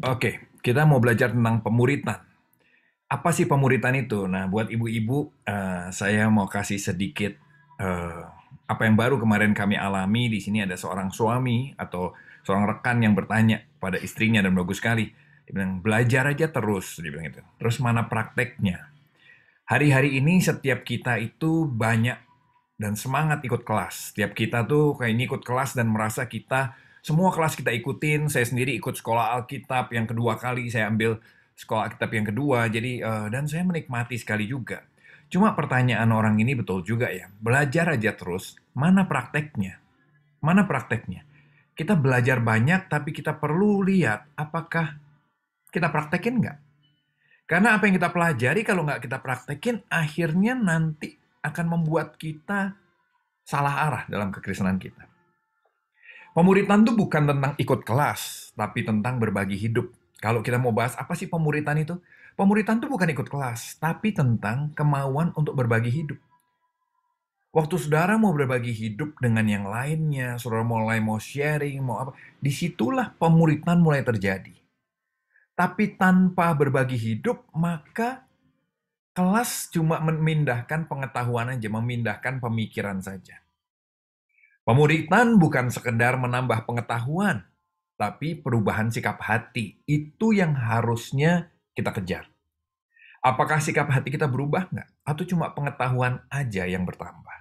Oke, kita mau belajar tentang pemuritan. Apa sih pemuritan itu? Nah, buat ibu-ibu, saya mau kasih sedikit eh, apa yang baru kemarin kami alami. Di sini ada seorang suami atau seorang rekan yang bertanya pada istrinya dan bagus sekali. Dia bilang, belajar aja terus, dia bilang itu. Terus mana prakteknya? Hari-hari ini setiap kita itu banyak dan semangat ikut kelas. Setiap kita tuh kayaknya ikut kelas dan merasa kita semua kelas kita ikutin. Saya sendiri ikut sekolah Alkitab yang kedua kali saya ambil sekolah Alkitab yang kedua. Jadi dan saya menikmati sekali juga. Cuma pertanyaan orang ini betul juga ya. Belajar aja terus, mana prakteknya? Mana prakteknya? Kita belajar banyak tapi kita perlu lihat apakah kita praktekin nggak? Karena apa yang kita pelajari kalau nggak kita praktekin, akhirnya nanti akan membuat kita salah arah dalam kekristenan kita. Pemuritan itu bukan tentang ikut kelas, tapi tentang berbagi hidup. Kalau kita mau bahas apa sih pemuritan itu? Pemuritan itu bukan ikut kelas, tapi tentang kemauan untuk berbagi hidup. Waktu saudara mau berbagi hidup dengan yang lainnya, saudara mulai mau sharing, mau apa, disitulah pemuritan mulai terjadi. Tapi tanpa berbagi hidup, maka kelas cuma memindahkan pengetahuan aja, memindahkan pemikiran saja. Pemuritan bukan sekedar menambah pengetahuan, tapi perubahan sikap hati. Itu yang harusnya kita kejar. Apakah sikap hati kita berubah nggak? Atau cuma pengetahuan aja yang bertambah?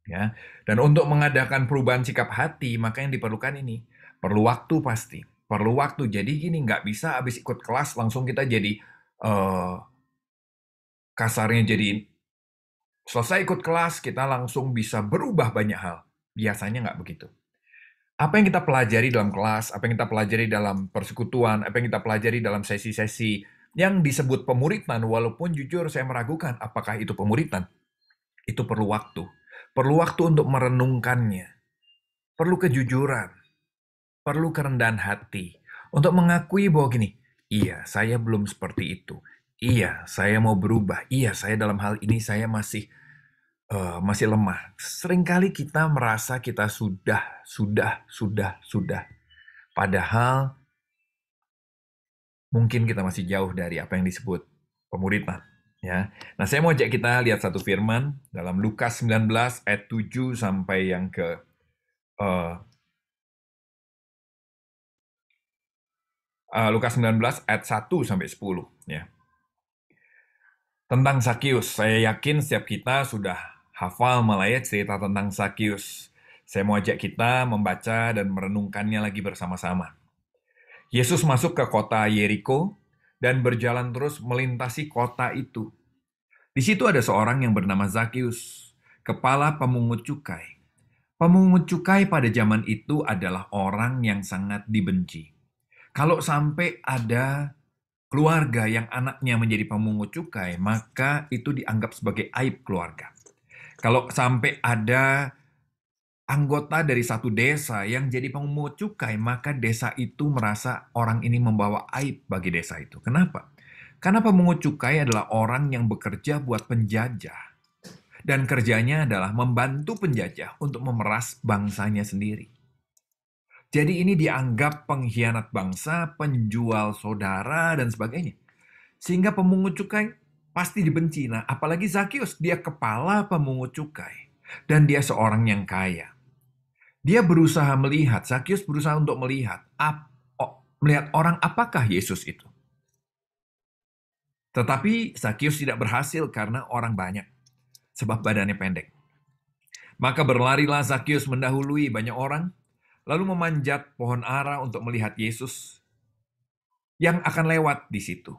Ya. Dan untuk mengadakan perubahan sikap hati, maka yang diperlukan ini. Perlu waktu pasti. Perlu waktu. Jadi gini, nggak bisa habis ikut kelas langsung kita jadi eh, kasarnya jadi selesai ikut kelas, kita langsung bisa berubah banyak hal. Biasanya nggak begitu. Apa yang kita pelajari dalam kelas, apa yang kita pelajari dalam persekutuan, apa yang kita pelajari dalam sesi-sesi yang disebut pemuritan, walaupun jujur saya meragukan apakah itu pemuritan, itu perlu waktu. Perlu waktu untuk merenungkannya, perlu kejujuran, perlu kerendahan hati, untuk mengakui bahwa gini, iya saya belum seperti itu, iya saya mau berubah, iya saya dalam hal ini saya masih lemah. Seringkali kita merasa kita sudah. Padahal mungkin kita masih jauh dari apa yang disebut pemuritan. Ya. Nah, saya mau ajak kita lihat satu firman dalam Lukas 19 ayat 7 sampai yang ke eh, Lukas 19 ayat 1 sampai 10 ya. Tentang Sakius, saya yakin setiap kita sudah hafal malah ya cerita tentang Sakius. Saya mau ajak kita membaca dan merenungkannya lagi bersama-sama. Yesus masuk ke kota Yeriko dan berjalan terus melintasi kota itu. Di situ ada seorang yang bernama Zakius, kepala pemungut cukai. Pemungut cukai pada zaman itu adalah orang yang sangat dibenci. Kalau sampai ada keluarga yang anaknya menjadi pemungut cukai, maka itu dianggap sebagai aib keluarga. Kalau sampai ada anggota dari satu desa yang jadi pemungut cukai, maka desa itu merasa orang ini membawa aib bagi desa itu. Kenapa? Karena pemungut cukai adalah orang yang bekerja buat penjajah. Dan kerjanya adalah membantu penjajah untuk memeras bangsanya sendiri. Jadi ini dianggap pengkhianat bangsa, penjual saudara, dan sebagainya. Sehingga pemungut cukai pasti dibenci. Nah, apalagi Zakius, dia kepala pemungut cukai. Dan dia seorang yang kaya. Dia berusaha melihat, Zakius berusaha untuk melihat orang apakah Yesus itu. Tetapi Zakius tidak berhasil karena orang banyak. Sebab badannya pendek. Maka berlarilah Zakius mendahului banyak orang, lalu memanjat pohon ara untuk melihat Yesus yang akan lewat di situ.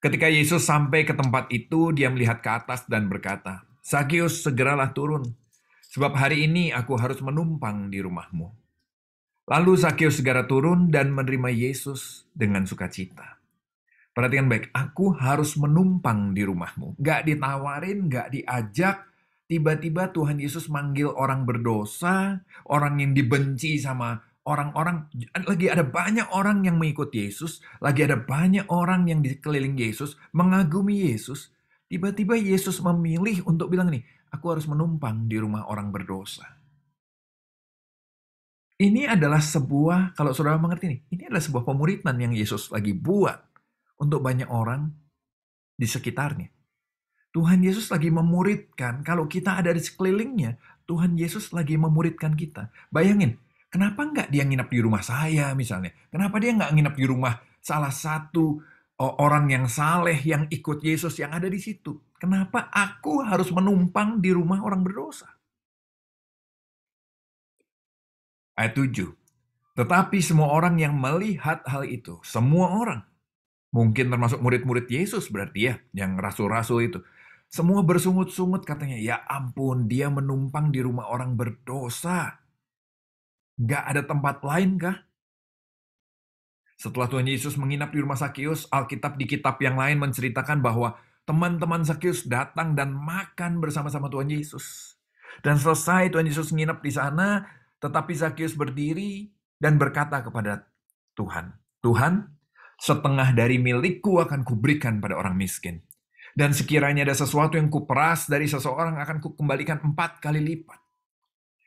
Ketika Yesus sampai ke tempat itu, dia melihat ke atas dan berkata, Zakius, segeralah turun, sebab hari ini aku harus menumpang di rumahmu. Lalu Zakius segera turun dan menerima Yesus dengan sukacita. Perhatikan baik, aku harus menumpang di rumahmu. Gak ditawarin, gak diajak. Tiba-tiba Tuhan Yesus manggil orang berdosa, orang yang dibenci sama orang-orang. Lagi ada banyak orang yang mengikuti Yesus, lagi ada banyak orang yang di sekeliling Yesus, mengagumi Yesus. Tiba-tiba Yesus memilih untuk bilang nih, aku harus menumpang di rumah orang berdosa. Ini adalah sebuah, kalau saudara mengerti nih, ini adalah sebuah pemuritan yang Yesus lagi buat untuk banyak orang di sekitarnya. Tuhan Yesus lagi memuridkan, kalau kita ada di sekelilingnya, Tuhan Yesus lagi memuridkan kita. Bayangin, kenapa nggak dia nginap di rumah saya misalnya? Kenapa dia nggak nginap di rumah salah satu orang yang saleh yang ikut Yesus yang ada di situ? Kenapa aku harus menumpang di rumah orang berdosa? Ayat 7. Tetapi semua orang yang melihat hal itu, semua orang, mungkin termasuk murid-murid Yesus berarti ya, yang rasul-rasul itu. Semua bersungut-sungut katanya, ya ampun dia menumpang di rumah orang berdosa. Gak ada tempat lain kah? Setelah Tuhan Yesus menginap di rumah Sakeus, Alkitab di kitab yang lain menceritakan bahwa teman-teman Sakeus datang dan makan bersama-sama Tuhan Yesus. Dan selesai Tuhan Yesus menginap di sana, tetapi Sakeus berdiri dan berkata kepada Tuhan, Tuhan, setengah dari milikku akan kuberikan pada orang miskin. Dan sekiranya ada sesuatu yang kuperas dari seseorang akan kukembalikan 4 kali lipat.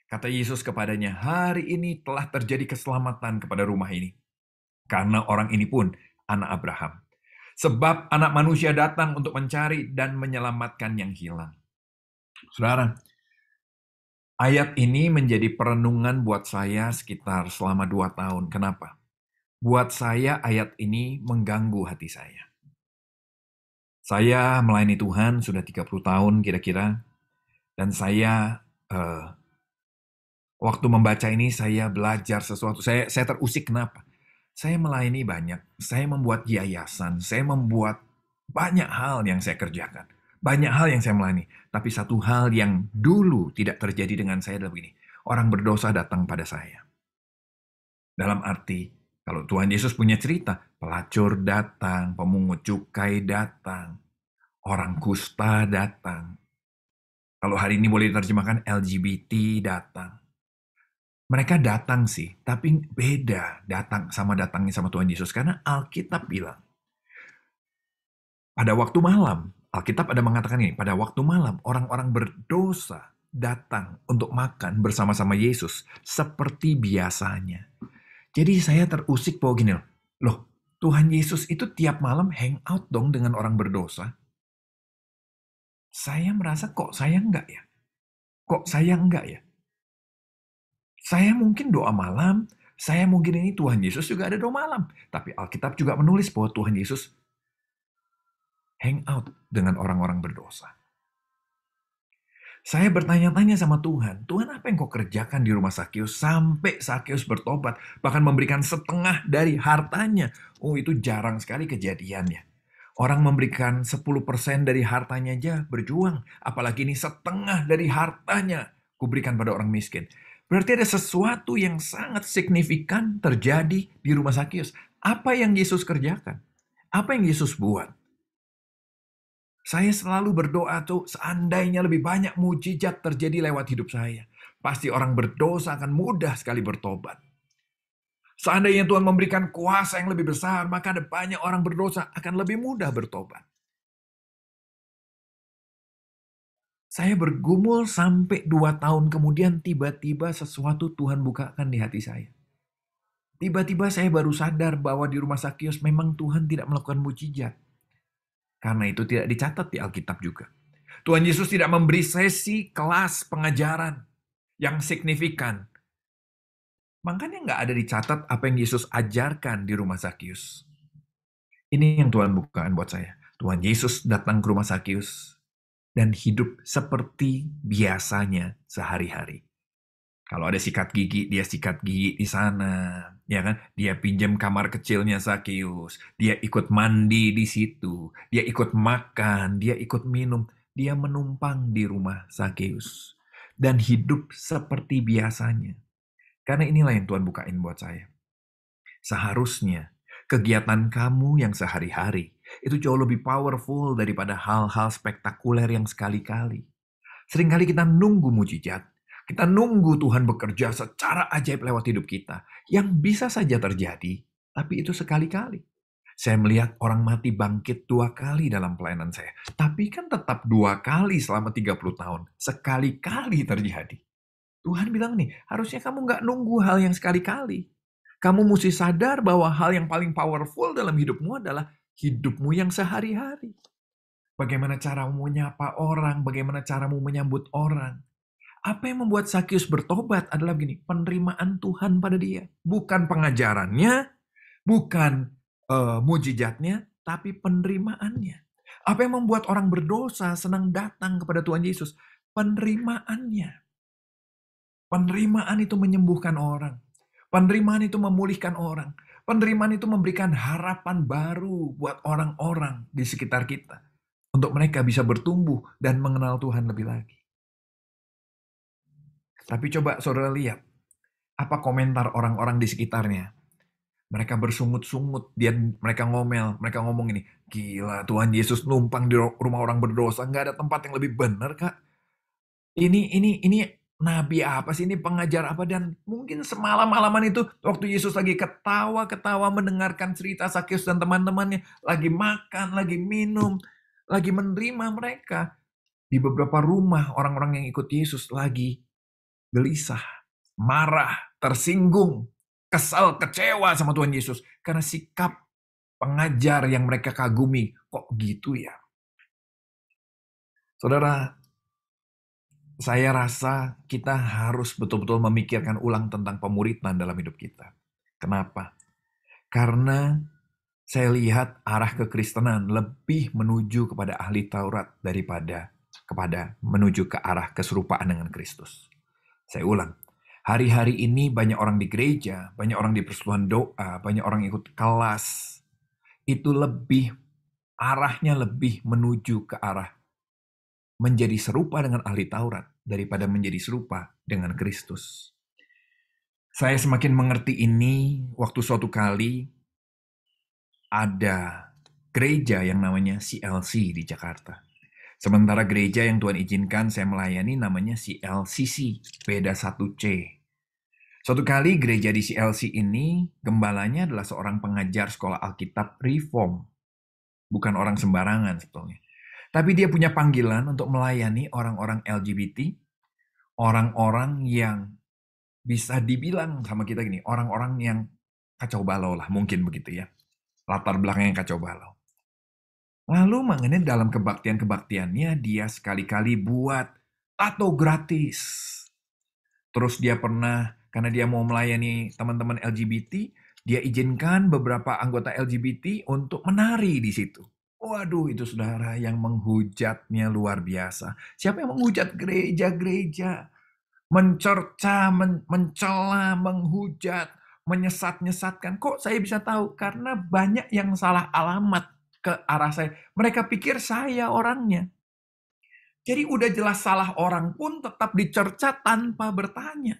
Kata Yesus kepadanya, hari ini telah terjadi keselamatan kepada rumah ini. Karena orang ini pun anak Abraham. Sebab anak manusia datang untuk mencari dan menyelamatkan yang hilang. Saudara, ayat ini menjadi perenungan buat saya sekitar selama 2 tahun. Kenapa? Buat saya ayat ini mengganggu hati saya. Saya melayani Tuhan sudah 30 tahun kira-kira. Dan saya, waktu membaca ini saya belajar sesuatu. Saya terusik kenapa? Saya melayani banyak. Saya membuat yayasan. Saya membuat banyak hal yang saya kerjakan. Banyak hal yang saya melayani. Tapi satu hal yang dulu tidak terjadi dengan saya adalah begini. Orang berdosa datang pada saya. Dalam arti, kalau Tuhan Yesus punya cerita, pelacur datang, pemungut cukai datang, orang kusta datang. Kalau hari ini boleh diterjemahkan LGBT datang. Mereka datang sih, tapi beda datangnya sama Tuhan Yesus. Karena Alkitab bilang, pada waktu malam, Alkitab ada mengatakan ini, pada waktu malam orang-orang berdosa datang untuk makan bersama-sama Yesus seperti biasanya. Jadi saya terusik bahwa gini loh, Tuhan Yesus itu tiap malam hangout dong dengan orang berdosa. Saya merasa kok saya enggak ya? Kok saya enggak ya? Saya mungkin doa malam, saya mungkin ini Tuhan Yesus juga ada doa malam. Tapi Alkitab juga menulis bahwa Tuhan Yesus hangout dengan orang-orang berdosa. Saya bertanya-tanya sama Tuhan, Tuhan apa yang kau kerjakan di rumah Sakeus sampai Sakeus bertobat, bahkan memberikan setengah dari hartanya. Oh itu jarang sekali kejadiannya. Orang memberikan 10% dari hartanya aja berjuang, apalagi ini setengah dari hartanya kuberikan pada orang miskin. Berarti ada sesuatu yang sangat signifikan terjadi di rumah Sakeus. Apa yang Yesus kerjakan? Apa yang Yesus buat? Saya selalu berdoa tuh, seandainya lebih banyak mujizat terjadi lewat hidup saya. Pasti orang berdosa akan mudah sekali bertobat. Seandainya Tuhan memberikan kuasa yang lebih besar, maka ada banyak orang berdosa akan lebih mudah bertobat. Saya bergumul sampai 2 tahun kemudian tiba-tiba sesuatu Tuhan bukakan di hati saya. Tiba-tiba saya baru sadar bahwa di rumah Sakeus memang Tuhan tidak melakukan mujizat. Karena itu tidak dicatat di Alkitab juga. Tuhan Yesus tidak memberi sesi kelas pengajaran yang signifikan. Makanya nggak ada dicatat apa yang Yesus ajarkan di rumah Sakeus. Ini yang Tuhan bukakan buat saya. Tuhan Yesus datang ke rumah Sakeus dan hidup seperti biasanya sehari-hari. Kalau ada sikat gigi, dia sikat gigi di sana, ya kan? Dia pinjam kamar kecilnya Sakeus, dia ikut mandi di situ, dia ikut makan, dia ikut minum, dia menumpang di rumah Sakeus dan hidup seperti biasanya. Karena inilah yang Tuhan bukain buat saya. Seharusnya kegiatan kamu yang sehari-hari itu jauh lebih powerful daripada hal-hal spektakuler yang sekali-kali. Seringkali kita nunggu mujizat. Kita nunggu Tuhan bekerja secara ajaib lewat hidup kita. Yang bisa saja terjadi, tapi itu sekali-kali. Saya melihat orang mati bangkit 2 kali dalam pelayanan saya. Tapi kan tetap 2 kali selama 30 tahun. Sekali-kali terjadi. Tuhan bilang nih, harusnya kamu nggak nunggu hal yang sekali-kali. Kamu mesti sadar bahwa hal yang paling powerful dalam hidupmu adalah hidupmu yang sehari-hari. Bagaimana caramu menyapa orang, bagaimana caramu menyambut orang. Apa yang membuat Sakyus bertobat adalah begini, penerimaan Tuhan pada dia. Bukan pengajarannya, bukan mujizatnya, tapi penerimaannya. Apa yang membuat orang berdosa senang datang kepada Tuhan Yesus? Penerimaannya. Penerimaan itu menyembuhkan orang. Penerimaan itu memulihkan orang. Penerimaan itu memberikan harapan baru buat orang-orang di sekitar kita. Untuk mereka bisa bertumbuh dan mengenal Tuhan lebih lagi. Tapi coba saudara lihat, apa komentar orang-orang di sekitarnya? Mereka bersungut-sungut, mereka ngomel, mereka ngomong ini, gila Tuhan Yesus numpang di rumah orang berdosa, nggak ada tempat yang lebih benar kak. Ini nabi apa sih, ini pengajar apa? Dan mungkin semalam-malaman itu waktu Yesus lagi ketawa-ketawa mendengarkan cerita Sakyus dan teman-temannya, lagi makan, lagi minum, lagi menerima mereka. Di beberapa rumah orang-orang yang ikut Yesus lagi gelisah, marah, tersinggung, kesal, kecewa sama Tuhan Yesus karena sikap pengajar yang mereka kagumi. Kok gitu ya? Saudara, saya rasa kita harus betul-betul memikirkan ulang tentang pemuritan dalam hidup kita. Kenapa? Karena saya lihat arah kekristenan lebih menuju kepada ahli Taurat daripada kepada menuju ke arah keserupaan dengan Kristus. Saya ulang, hari-hari ini banyak orang di gereja, banyak orang di persekutuan doa, banyak orang ikut kelas. Itu arahnya lebih menuju ke arah menjadi serupa dengan ahli Taurat daripada menjadi serupa dengan Kristus. Saya semakin mengerti ini waktu suatu kali ada gereja yang namanya CLC di Jakarta. Sementara gereja yang Tuhan izinkan saya melayani namanya CLCC, beda 1C. Suatu kali gereja di CLC ini, gembalanya adalah seorang pengajar sekolah Alkitab Reform. Bukan orang sembarangan sebetulnya. Tapi dia punya panggilan untuk melayani orang-orang LGBT, orang-orang yang bisa dibilang sama kita gini, orang-orang yang kacau balau lah, mungkin begitu ya. Latar belakangnya kacau balau. Lalu mengenai dalam kebaktian-kebaktiannya, dia sekali-kali buat tato gratis. Terus dia pernah, karena dia mau melayani teman-teman LGBT, dia izinkan beberapa anggota LGBT untuk menari di situ. Waduh, itu saudara yang menghujatnya luar biasa. Siapa yang menghujat gereja-gereja? Mencerca, mencela, menghujat, menyesat-nyesatkan. Kok saya bisa tahu? Karena banyak yang salah alamat ke arah saya. Mereka pikir saya orangnya. Jadi udah jelas salah orang pun tetap dicerca tanpa bertanya.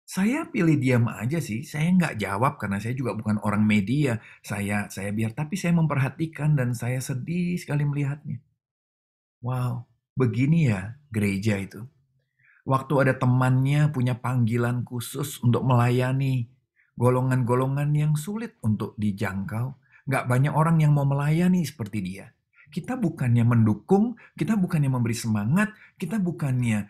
Saya pilih diam aja sih. Saya nggak jawab karena saya juga bukan orang media. Saya biar, tapi saya memperhatikan dan saya sedih sekali melihatnya. Wow, begini ya gereja itu. Waktu ada temannya punya panggilan khusus untuk melayani golongan-golongan yang sulit untuk dijangkau. Nggak banyak orang yang mau melayani seperti dia. Kita bukannya mendukung, kita bukannya memberi semangat, kita bukannya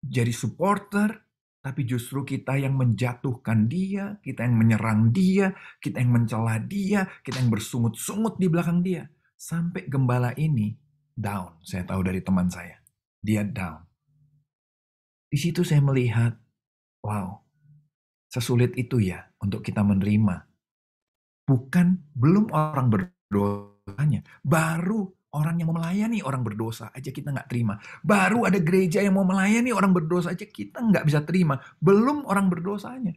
jadi supporter, tapi justru kita yang menjatuhkan dia, kita yang menyerang dia, kita yang mencela dia, kita yang bersungut-sungut di belakang dia. Sampai gembala ini down, saya tahu dari teman saya. Dia down. Di situ saya melihat, wow, sesulit itu ya untuk kita menerima. Belum orang berdosanya, baru orang yang mau melayani orang berdosa aja kita nggak terima. Baru ada gereja yang mau melayani orang berdosa aja kita nggak bisa terima. Belum orang berdosanya.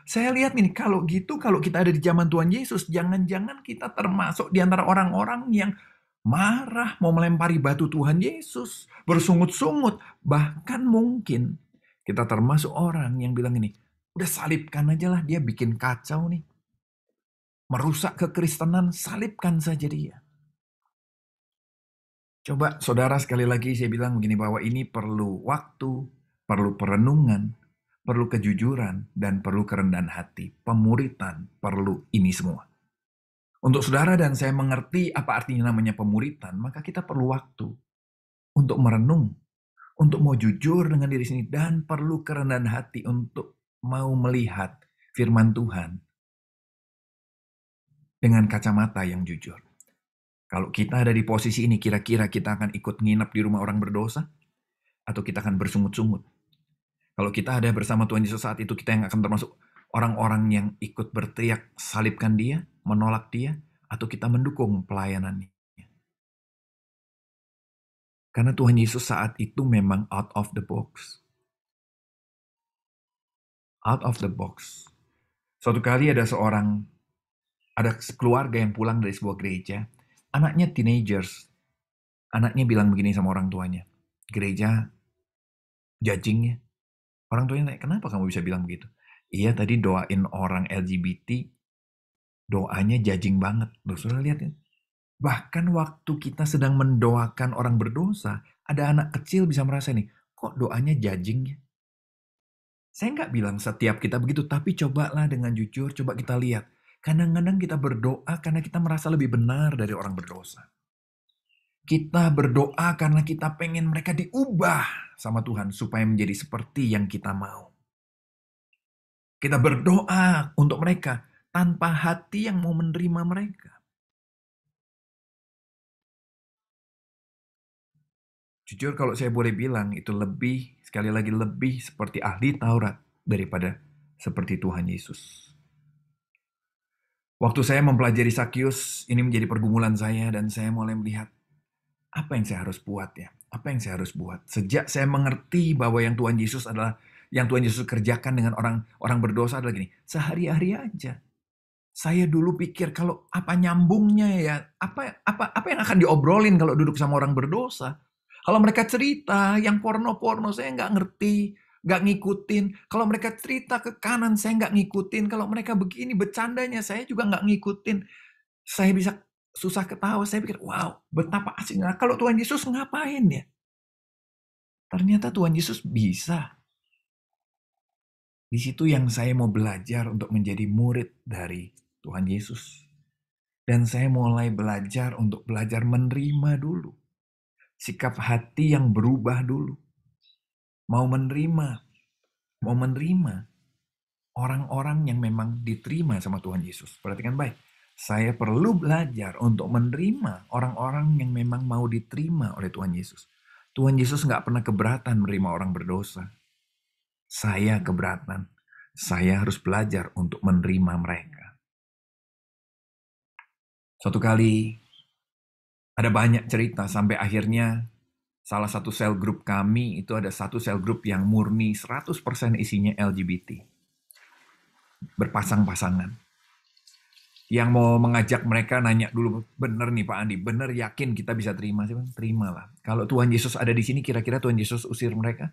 Saya lihat nih, kalau gitu, kalau kita ada di zaman Tuhan Yesus, jangan-jangan kita termasuk di antara orang-orang yang marah, mau melempari batu Tuhan Yesus, bersungut-sungut. Bahkan mungkin kita termasuk orang yang bilang ini, udah salibkan aja lah, dia bikin kacau nih. Merusak kekristenan, salibkan saja dia. Coba saudara sekali lagi saya bilang begini, bahwa ini perlu waktu, perlu perenungan, perlu kejujuran, dan perlu kerendahan hati. Pemuritan perlu ini semua. Untuk saudara dan saya mengerti apa artinya namanya pemuritan, maka kita perlu waktu untuk merenung, untuk mau jujur dengan diri sendiri, dan perlu kerendahan hati untuk mau melihat firman Tuhan dengan kacamata yang jujur. Kalau kita ada di posisi ini, kira-kira kita akan ikut nginep di rumah orang berdosa? Atau kita akan bersungut-sungut? Kalau kita ada bersama Tuhan Yesus saat itu, kita yang akan termasuk orang-orang yang ikut berteriak, salibkan dia, menolak dia, atau kita mendukung pelayanannya. Karena Tuhan Yesus saat itu memang out of the box. Out of the box. Suatu kali ada keluarga yang pulang dari sebuah gereja, anaknya teenagers. Anaknya bilang begini sama orang tuanya, gereja judging ya. Orang tuanya nanya, kenapa kamu bisa bilang begitu? Iya, tadi doain orang LGBT, doanya judging banget. Loh, saudara lihat ya. Bahkan waktu kita sedang mendoakan orang berdosa, ada anak kecil bisa merasa nih, kok doanya judging ya? Saya nggak bilang setiap kita begitu, tapi cobalah dengan jujur, coba kita lihat. Kadang-kadang kita berdoa karena kita merasa lebih benar dari orang berdosa. Kita berdoa karena kita pengen mereka diubah sama Tuhan supaya menjadi seperti yang kita mau. Kita berdoa untuk mereka tanpa hati yang mau menerima mereka. Jujur kalau saya boleh bilang itu lebih, sekali lagi lebih seperti ahli Taurat daripada seperti Tuhan Yesus. Waktu saya mempelajari Sakyus, ini menjadi pergumulan saya dan saya mulai melihat apa yang saya harus buat ya? Apa yang saya harus buat? Sejak saya mengerti bahwa yang Tuhan Yesus kerjakan dengan orang berdosa adalah gini, sehari-hari aja. Saya dulu pikir kalau apa nyambungnya ya, apa yang akan diobrolin kalau duduk sama orang berdosa? Kalau mereka cerita yang porno-porno saya nggak ngerti, nggak ngikutin. Kalau mereka cerita ke kanan saya nggak ngikutin. Kalau mereka begini bercandanya saya juga nggak ngikutin. Saya bisa susah ketawa. Saya pikir, wow, betapa asiknya. Kalau Tuhan Yesus ngapain ya? Ternyata Tuhan Yesus bisa. Di situ yang saya mau belajar untuk menjadi murid dari Tuhan Yesus. Dan saya mulai belajar untuk belajar menerima dulu. Sikap hati yang berubah dulu. Mau menerima orang-orang yang memang diterima sama Tuhan Yesus. Perhatikan baik. Saya perlu belajar untuk menerima orang-orang yang memang mau diterima oleh Tuhan Yesus. Tuhan Yesus nggak pernah keberatan menerima orang berdosa. Saya keberatan. Saya harus belajar untuk menerima mereka. Suatu kali ada banyak cerita sampai akhirnya salah satu sel grup kami itu ada satu sel grup yang murni 100% isinya LGBT. Berpasang-pasangan. Yang mau mengajak mereka nanya dulu, bener nih Pak Andi, bener yakin kita bisa terima sih Bang? Terimalah. Kalau Tuhan Yesus ada di sini, kira-kira Tuhan Yesus usir mereka?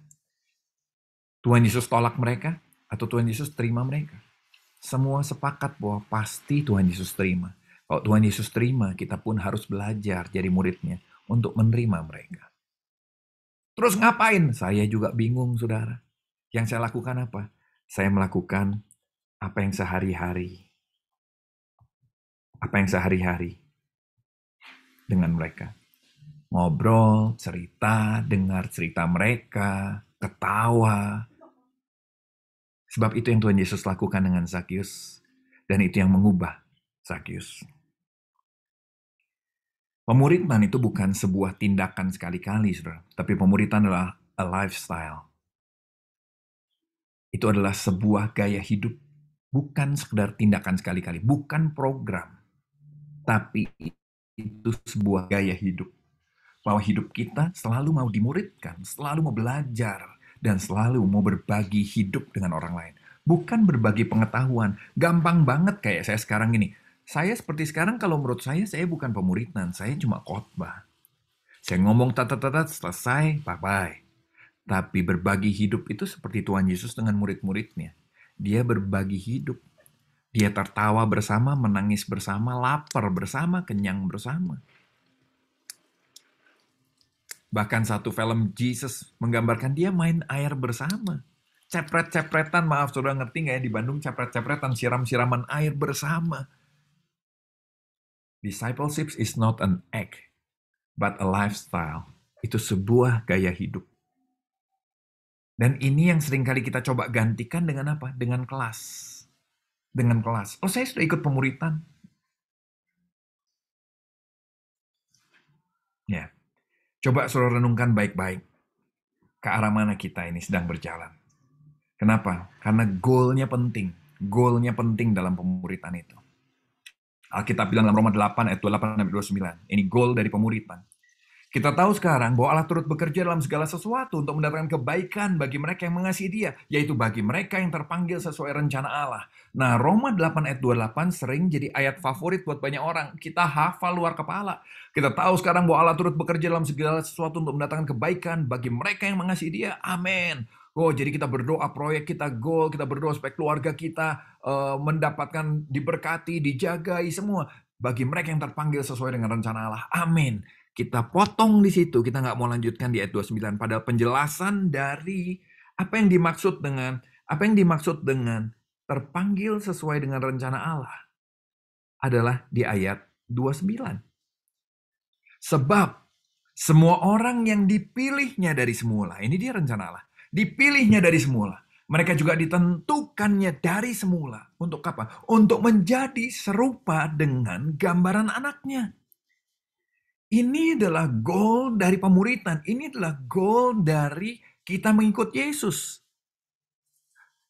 Tuhan Yesus tolak mereka? Atau Tuhan Yesus terima mereka? Semua sepakat bahwa pasti Tuhan Yesus terima. Kalau Tuhan Yesus terima, kita pun harus belajar jadi muridnya untuk menerima mereka. Terus ngapain? Saya juga bingung, saudara. Yang saya lakukan apa? Saya melakukan apa yang sehari-hari. Apa yang sehari-hari dengan mereka. Ngobrol, cerita, dengar cerita mereka, ketawa. Sebab itu yang Tuhan Yesus lakukan dengan Zakius. Dan itu yang mengubah Zakius. Pemuritan itu bukan sebuah tindakan sekali-kali, saudara. Tapi pemuritan adalah a lifestyle. Itu adalah sebuah gaya hidup. Bukan sekedar tindakan sekali-kali. Bukan program. Tapi itu sebuah gaya hidup. Bahwa hidup kita selalu mau dimuridkan, selalu mau belajar, dan selalu mau berbagi hidup dengan orang lain. Bukan berbagi pengetahuan. Gampang banget kayak saya sekarang ini. Saya seperti sekarang kalau menurut saya bukan pemuritan, saya cuma khotbah. Saya ngomong tata-tata selesai, bye-bye. Tapi berbagi hidup itu seperti Tuhan Yesus dengan murid-muridnya. Dia berbagi hidup. Dia tertawa bersama, menangis bersama, lapar bersama, kenyang bersama. Bahkan satu film Jesus menggambarkan dia main air bersama. Cepret-cepretan, maaf saudara ngerti nggak ya di Bandung cepret-cepretan, siram-siraman air bersama. Discipleship is not an act, but a lifestyle. Itu sebuah gaya hidup. Dan ini yang seringkali kita coba gantikan dengan apa? Dengan kelas. Dengan kelas. Oh, saya sudah ikut pemuritan. Ya. Coba saudara renungkan baik-baik ke arah mana kita ini sedang berjalan. Kenapa? Karena goalnya penting. Goalnya penting dalam pemuritan itu. Alkitab bilang dalam Roma 8 ayat 28-29. Ini goal dari pemuritan. Kita tahu sekarang bahwa Allah turut bekerja dalam segala sesuatu untuk mendatangkan kebaikan bagi mereka yang mengasihi Dia, yaitu bagi mereka yang terpanggil sesuai rencana Allah. Nah, Roma 8 ayat 28 sering jadi ayat favorit buat banyak orang. Kita hafal luar kepala. Kita tahu sekarang bahwa Allah turut bekerja dalam segala sesuatu untuk mendatangkan kebaikan bagi mereka yang mengasihi Dia. Amin. Oh, jadi kita berdoa proyek kita goal, kita berdoa supaya keluarga kita mendapatkan diberkati, dijagai semua bagi mereka yang terpanggil sesuai dengan rencana Allah. Amin. Kita potong di situ, kita nggak mau lanjutkan di ayat 29. Padahal penjelasan dari apa yang dimaksud dengan terpanggil sesuai dengan rencana Allah adalah di ayat 29. Sebab semua orang yang dipilihnya dari semula, ini dia rencana Allah, dipilihnya dari semula. Mereka juga ditentukannya dari semula. Untuk apa? Untuk menjadi serupa dengan gambaran anaknya. Ini adalah goal dari pemuritan. Ini adalah goal dari kita mengikut Yesus.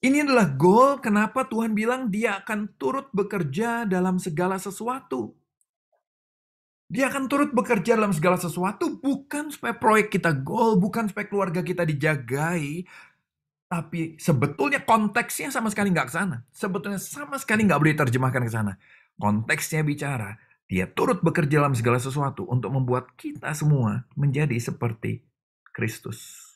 Ini adalah goal kenapa Tuhan bilang dia akan turut bekerja dalam segala sesuatu. Dia akan turut bekerja dalam segala sesuatu bukan supaya proyek kita goal, bukan supaya keluarga kita dijagai, tapi sebetulnya konteksnya sama sekali nggak ke sana. Sebetulnya sama sekali nggak boleh diterjemahkan ke sana. Konteksnya bicara, dia turut bekerja dalam segala sesuatu untuk membuat kita semua menjadi seperti Kristus.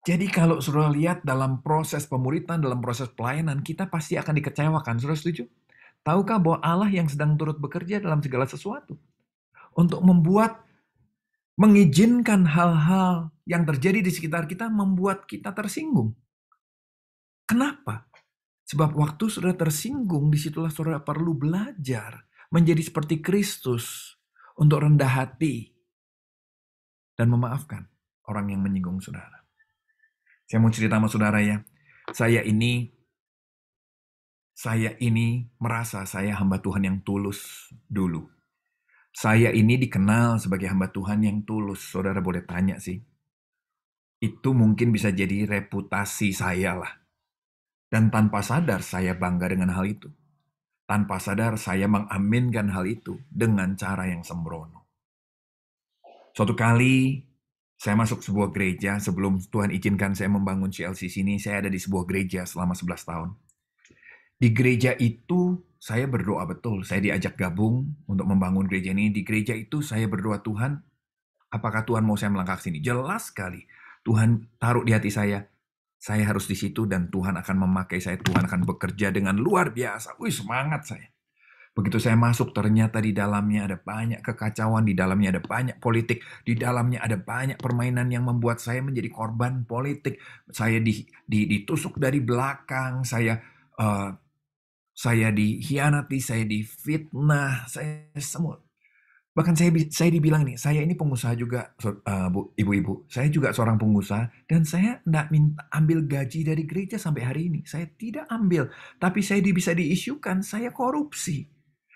Jadi kalau saudara lihat dalam proses pemuritan, dalam proses pelayanan, kita pasti akan dikecewakan. Saudara setuju? Tahukah bahwa Allah yang sedang turut bekerja dalam segala sesuatu untuk mengizinkan hal-hal yang terjadi di sekitar kita membuat kita tersinggung. Kenapa? Sebab waktu saudara tersinggung, disitulah saudara perlu belajar menjadi seperti Kristus untuk rendah hati dan memaafkan orang yang menyinggung saudara. Saya mau cerita sama saudara ya. Saya ini merasa saya hamba Tuhan yang tulus dulu. Saya ini dikenal sebagai hamba Tuhan yang tulus. Saudara boleh tanya sih. Itu mungkin bisa jadi reputasi saya lah. Dan tanpa sadar saya bangga dengan hal itu. Tanpa sadar saya mengaminkan hal itu dengan cara yang sembrono. Suatu kali saya masuk sebuah gereja, sebelum Tuhan izinkan saya membangun CLC sini, saya ada di sebuah gereja selama 11 tahun. Di gereja itu saya berdoa betul, saya diajak gabung untuk membangun gereja ini. Di gereja itu saya berdoa, Tuhan, apakah Tuhan mau saya melangkah ke sini? Jelas sekali, Tuhan taruh di hati saya harus di situ dan Tuhan akan memakai saya, Tuhan akan bekerja dengan luar biasa. Wih, semangat saya. Begitu saya masuk, ternyata di dalamnya ada banyak kekacauan, di dalamnya ada banyak politik, di dalamnya ada banyak permainan yang membuat saya menjadi korban politik. Saya ditusuk dari belakang, saya dikhianati, saya difitnah, saya semua. Bahkan saya dibilang nih, saya ini pengusaha juga, ibu-ibu. Saya juga seorang pengusaha, dan saya tidak minta ambil gaji dari gereja sampai hari ini. Saya tidak ambil, tapi saya bisa diisukan, saya korupsi.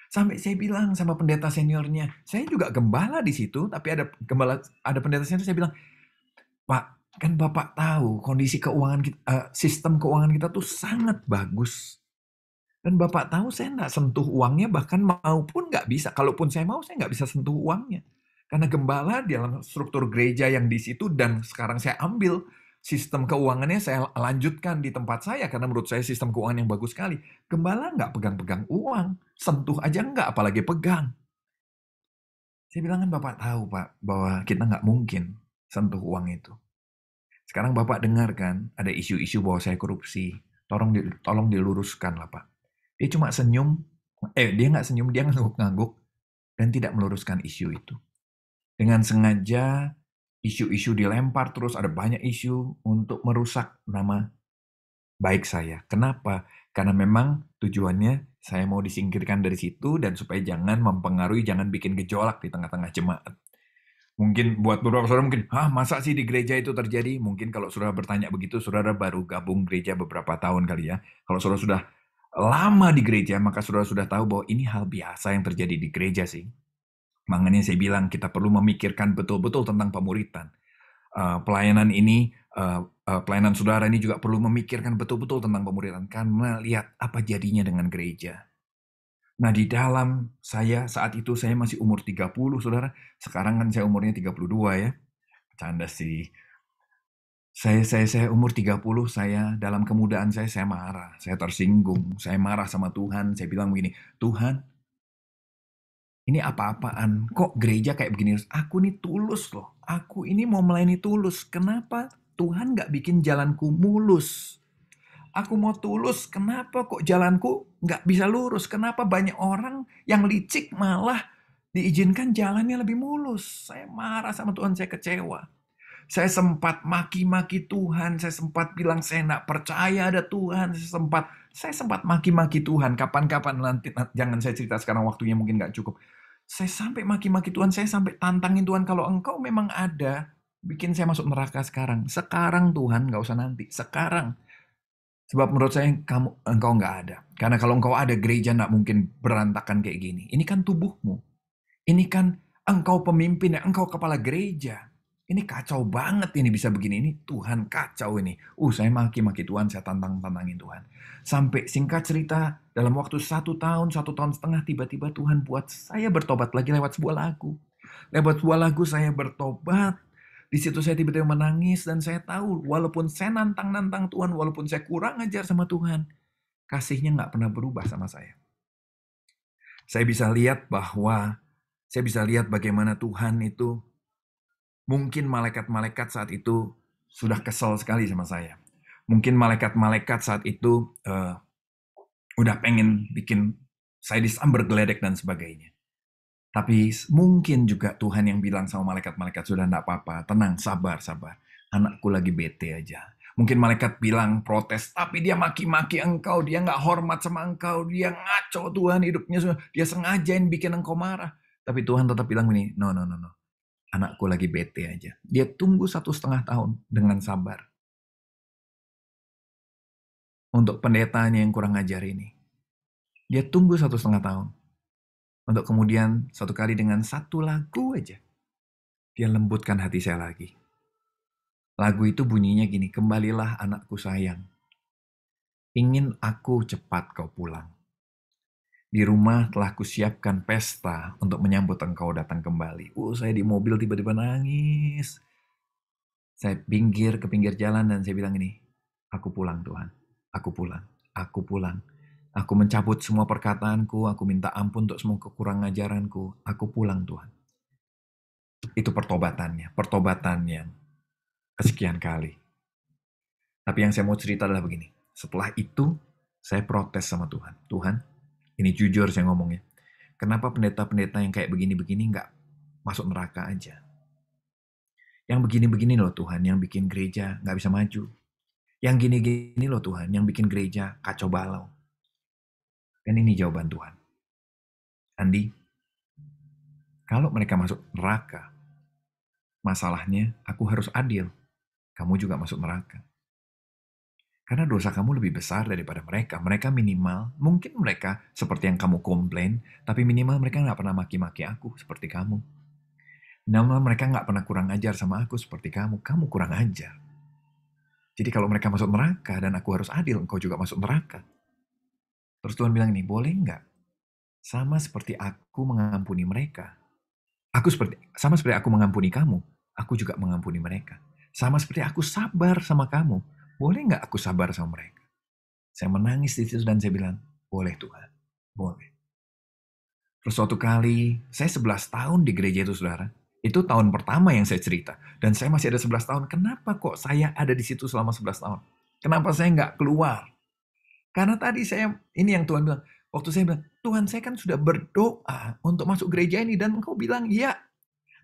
Sampai saya bilang sama pendeta seniornya, saya juga gembala di situ, tapi ada pendeta senior, saya bilang, Pak, kan Bapak tahu kondisi keuangan kita, sistem keuangan kita tuh sangat bagus. Dan Bapak tahu saya nggak sentuh uangnya, bahkan maupun nggak bisa. Kalaupun saya mau, saya nggak bisa sentuh uangnya. Karena gembala di dalam struktur gereja yang di situ, dan sekarang saya ambil sistem keuangannya, saya lanjutkan di tempat saya, karena menurut saya sistem keuangan yang bagus sekali. Gembala nggak pegang-pegang uang, sentuh aja nggak, apalagi pegang. Saya bilang, kan Bapak tahu Pak, bahwa kita nggak mungkin sentuh uang itu. Sekarang Bapak dengar kan, ada isu-isu bahwa saya korupsi. Tolong diluruskan lah Pak. Dia cuma senyum, dia nggak senyum, dia ngangguk-ngangguk, dan tidak meluruskan isu itu. Dengan sengaja, isu-isu dilempar terus, ada banyak isu untuk merusak nama baik saya. Kenapa? Karena memang tujuannya saya mau disingkirkan dari situ, dan supaya jangan mempengaruhi, jangan bikin gejolak di tengah-tengah jemaat. Mungkin buat beberapa saudara mungkin, "Hah, masa sih di gereja itu terjadi?" Mungkin kalau saudara bertanya begitu, saudara baru gabung gereja beberapa tahun kali ya. Kalau saudara sudah lama di gereja, maka saudara sudah tahu bahwa ini hal biasa yang terjadi di gereja sih. Makanya saya bilang kita perlu memikirkan betul-betul tentang pemuritan. Pelayanan ini, pelayanan saudara ini juga perlu memikirkan betul-betul tentang pemuritan. Karena lihat apa jadinya dengan gereja. Nah, di dalam saya saat itu saya masih umur 30, saudara. Sekarang kan saya umurnya 32 ya. Canda sih. Saya umur 30, saya dalam kemudaan saya marah, saya tersinggung, saya marah sama Tuhan. Saya bilang begini, "Tuhan, ini apa-apaan? Kok gereja kayak begini? Aku ini tulus loh. Aku ini mau melayani tulus. Kenapa Tuhan nggak bikin jalanku mulus? Aku mau tulus, kenapa kok jalanku nggak bisa lurus? Kenapa banyak orang yang licik malah diizinkan jalannya lebih mulus?" Saya marah sama Tuhan, saya kecewa. Saya sempat maki-maki Tuhan, saya sempat bilang saya nggak percaya ada Tuhan, saya sempat maki-maki Tuhan. Kapan-kapan nanti, jangan saya cerita sekarang, waktunya mungkin nggak cukup. Saya sampai maki-maki Tuhan, saya sampai tantangin Tuhan, kalau Engkau memang ada, bikin saya masuk neraka sekarang. Sekarang Tuhan, nggak usah nanti, sekarang. Sebab menurut saya engkau nggak ada. Karena kalau engkau ada, gereja nggak mungkin berantakan kayak gini. Ini kan tubuhmu. Ini kan engkau pemimpin, engkau kepala gereja. Ini kacau banget ini bisa begini. Ini Tuhan kacau ini. Saya maki-maki Tuhan, saya tantangin Tuhan. Sampai singkat cerita, dalam waktu 1 tahun, 1,5 tahun, tiba-tiba Tuhan buat saya bertobat lagi lewat sebuah lagu. Lewat sebuah lagu saya bertobat. Di situ saya tiba-tiba menangis dan saya tahu walaupun saya nantang-nantang Tuhan, walaupun saya kurang ajar sama Tuhan, kasihnya nggak pernah berubah sama saya. Saya bisa lihat bagaimana Tuhan itu, mungkin malaikat-malaikat saat itu sudah kesel sekali sama saya. Mungkin malaikat-malaikat saat itu udah pengen bikin saya disambar geledek dan sebagainya. Tapi mungkin juga Tuhan yang bilang sama malaikat-malaikat, "Sudah enggak apa-apa, tenang, sabar. Anakku lagi bete aja." Mungkin malaikat bilang protes, tapi dia maki-maki engkau, dia nggak hormat sama engkau, dia ngaco Tuhan hidupnya, dia sengajain bikin engkau marah. Tapi Tuhan tetap bilang ini, no. Anakku lagi bete aja. Dia tunggu 1,5 tahun dengan sabar. Untuk pendetanya yang kurang ajar ini. Dia tunggu 1,5 tahun. Untuk kemudian satu kali dengan satu lagu aja, dia lembutkan hati saya lagi. Lagu itu bunyinya gini, "Kembalilah anakku sayang, ingin aku cepat kau pulang. Di rumah telah kusiapkan pesta untuk menyambut engkau datang kembali." Saya di mobil tiba-tiba nangis. Saya ke pinggir jalan dan saya bilang ini, "Aku pulang Tuhan, aku pulang. Aku mencabut semua perkataanku, aku minta ampun untuk semua kekurangan ajaranku. Aku pulang Tuhan." Itu pertobatan yang kesekian kali. Tapi yang saya mau cerita adalah begini. Setelah itu, saya protes sama Tuhan. Tuhan, ini jujur saya ngomongnya. Kenapa pendeta-pendeta yang kayak begini-begini nggak masuk neraka aja? Yang begini-begini loh Tuhan, yang bikin gereja nggak bisa maju. Yang gini-gini loh Tuhan, yang bikin gereja kacau balau. Dan ini jawaban Tuhan. Andi, kalau mereka masuk neraka, masalahnya aku harus adil. Kamu juga masuk neraka. Karena dosa kamu lebih besar daripada mereka. Mereka minimal, mungkin mereka seperti yang kamu komplain, tapi minimal mereka nggak pernah maki-maki aku seperti kamu. Minimal mereka nggak pernah kurang ajar sama aku seperti kamu. Kamu kurang ajar. Jadi kalau mereka masuk neraka dan aku harus adil, engkau juga masuk neraka. Terus Tuhan bilang ini, boleh nggak? Sama seperti aku mengampuni mereka. Sama seperti aku mengampuni kamu, aku juga mengampuni mereka. Sama seperti aku sabar sama kamu, boleh nggak aku sabar sama mereka? Saya menangis di situ dan saya bilang, boleh Tuhan, boleh. Terus suatu kali, saya 11 tahun di gereja itu saudara. Itu tahun pertama yang saya cerita. Dan saya masih ada 11 tahun. Kenapa kok saya ada di situ selama 11 tahun? Kenapa saya nggak keluar? Karena tadi ini yang Tuhan bilang. Waktu saya bilang, Tuhan saya kan sudah berdoa untuk masuk gereja ini. Dan engkau bilang, ya,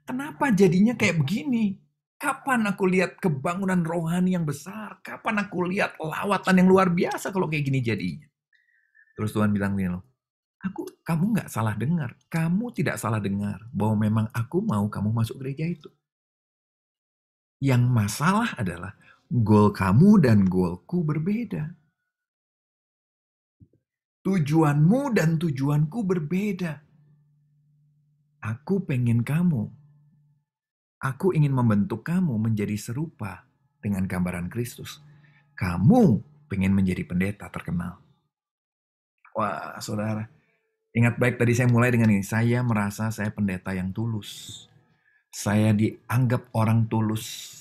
kenapa jadinya kayak begini? Kapan aku lihat kebangunan rohani yang besar? Kapan aku lihat lawatan yang luar biasa kalau kayak gini jadinya? Terus Tuhan bilang gini loh, Kamu nggak salah dengar. Kamu tidak salah dengar bahwa memang aku mau kamu masuk gereja itu. Yang masalah adalah goal kamu dan goalku berbeda. Tujuanmu dan tujuanku berbeda. Aku pengen kamu. Aku ingin membentuk kamu menjadi serupa dengan gambaran Kristus. Kamu pengen menjadi pendeta terkenal. Wah, saudara. Ingat baik tadi saya mulai dengan ini. Saya merasa saya pendeta yang tulus. Saya dianggap orang tulus.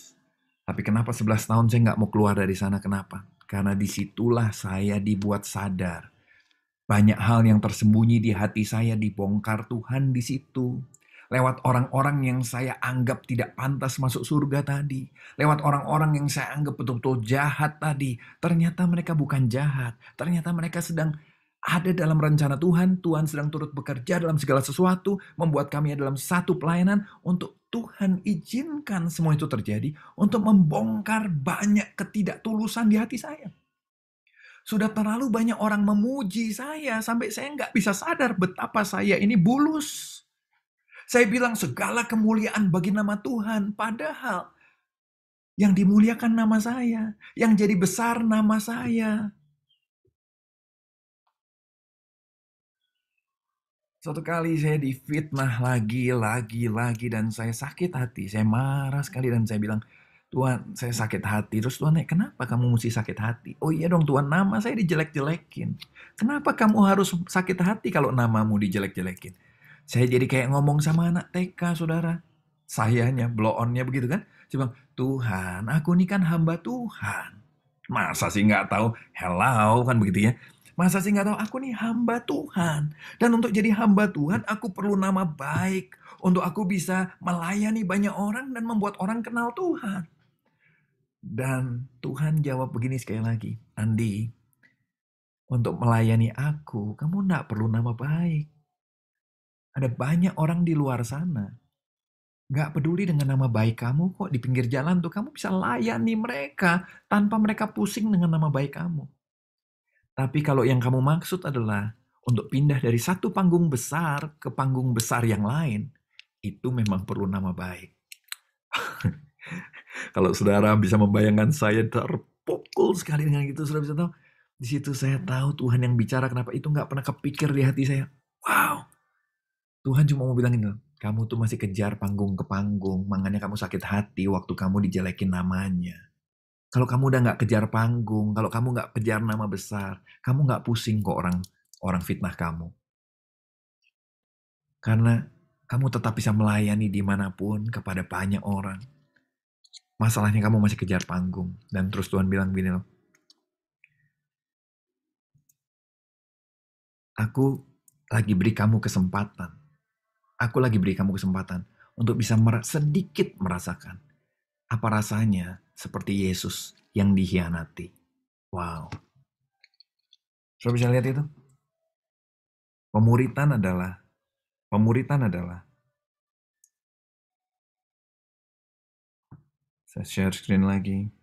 Tapi kenapa 11 tahun saya nggak mau keluar dari sana? Kenapa? Karena disitulah saya dibuat sadar. Banyak hal yang tersembunyi di hati saya dibongkar Tuhan di situ. Lewat orang-orang yang saya anggap tidak pantas masuk surga tadi. Lewat orang-orang yang saya anggap betul-betul jahat tadi. Ternyata mereka bukan jahat. Ternyata mereka sedang ada dalam rencana Tuhan. Tuhan sedang turut bekerja dalam segala sesuatu. Membuat kami dalam satu pelayanan. Untuk Tuhan izinkan semua itu terjadi. Untuk membongkar banyak ketidaktulusan di hati saya. Sudah terlalu banyak orang memuji saya. Sampai saya nggak bisa sadar betapa saya ini bulus. Saya bilang segala kemuliaan bagi nama Tuhan. Padahal yang dimuliakan nama saya. Yang jadi besar nama saya. Suatu kali saya difitnah lagi. Dan saya sakit hati. Saya marah sekali dan saya bilang, Tuhan, saya sakit hati. Terus Tuhan, kenapa kamu mesti sakit hati? Oh iya dong Tuhan, nama saya dijelek-jelekin. Kenapa kamu harus sakit hati kalau namamu dijelek-jelekin? Saya jadi kayak ngomong sama anak TK, saudara. Sayanya, blow on-nya begitu kan. Saya bilang, Tuhan, aku ini kan hamba Tuhan. Masa sih nggak tahu? Hello, kan begitu ya. Masa sih nggak tahu? Aku nih hamba Tuhan. Dan untuk jadi hamba Tuhan, aku perlu nama baik. Untuk aku bisa melayani banyak orang dan membuat orang kenal Tuhan. Dan Tuhan jawab begini sekali lagi. Andi, untuk melayani aku, kamu nggak perlu nama baik. Ada banyak orang di luar sana. Nggak peduli dengan nama baik kamu kok. Di pinggir jalan tuh kamu bisa layani mereka. Tanpa mereka pusing dengan nama baik kamu. Tapi kalau yang kamu maksud adalah untuk pindah dari satu panggung besar ke panggung besar yang lain. Itu memang perlu nama baik. Kalau saudara bisa membayangkan saya terpukul sekali dengan itu. Saudara bisa tahu. Di situ saya tahu Tuhan yang bicara. Kenapa itu nggak pernah kepikir di hati saya. Wow. Tuhan cuma mau bilang ini, kamu tuh masih kejar panggung ke panggung, makanya kamu sakit hati waktu kamu dijelekin namanya. Kalau kamu udah nggak kejar panggung, kalau kamu nggak kejar nama besar, kamu nggak pusing kok orang fitnah kamu. Karena kamu tetap bisa melayani dimanapun kepada banyak orang. Masalahnya kamu masih kejar panggung. Dan terus Tuhan bilang gini loh, aku lagi beri kamu kesempatan. Aku lagi beri kamu kesempatan untuk bisa sedikit merasakan apa rasanya seperti Yesus yang dikhianati. Wow. Saudara bisa lihat itu? Pemuritan adalah saya share screen lagi.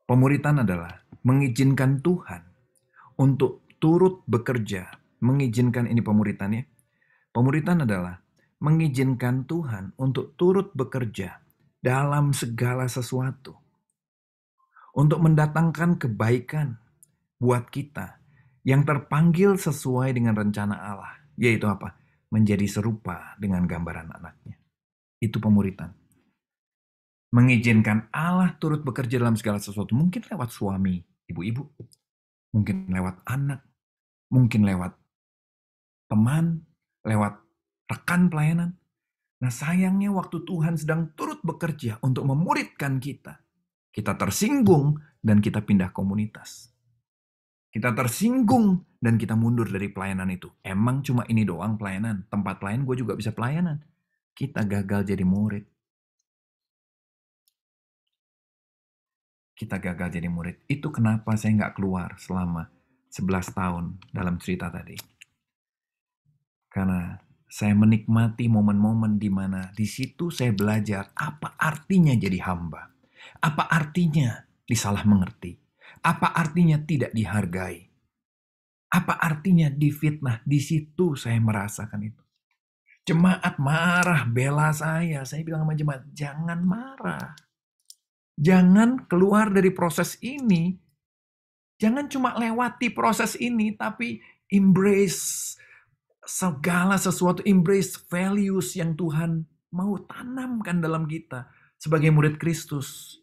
Pemuritan adalah mengizinkan Tuhan untuk turut bekerja. Mengizinkan ini pemuritannya. Pemuritan adalah mengizinkan Tuhan untuk turut bekerja dalam segala sesuatu. Untuk mendatangkan kebaikan buat kita yang terpanggil sesuai dengan rencana Allah. Yaitu apa? Menjadi serupa dengan gambaran anaknya. Itu pemuritan. Mengizinkan Allah turut bekerja dalam segala sesuatu. Mungkin lewat suami, ibu-ibu. Mungkin lewat anak. Mungkin lewat teman. Lewat rekan pelayanan. Nah sayangnya waktu Tuhan sedang turut bekerja untuk memuridkan kita. Kita tersinggung dan kita pindah komunitas. Kita tersinggung dan kita mundur dari pelayanan itu. Emang cuma ini doang pelayanan. Tempat lain gue juga bisa pelayanan. Kita gagal jadi murid. Kita gagal jadi murid. Itu kenapa saya nggak keluar selama 11 tahun dalam cerita tadi. Karena saya menikmati momen-momen di mana di situ saya belajar apa artinya jadi hamba. Apa artinya disalah mengerti. Apa artinya tidak dihargai? Apa artinya difitnah? Di situ saya merasakan itu. Jemaat marah, bela saya. Saya bilang sama jemaat, jangan marah. Jangan keluar dari proses ini. Jangan cuma lewati proses ini, tapi embrace segala sesuatu, embrace values yang Tuhan mau tanamkan dalam kita sebagai murid Kristus.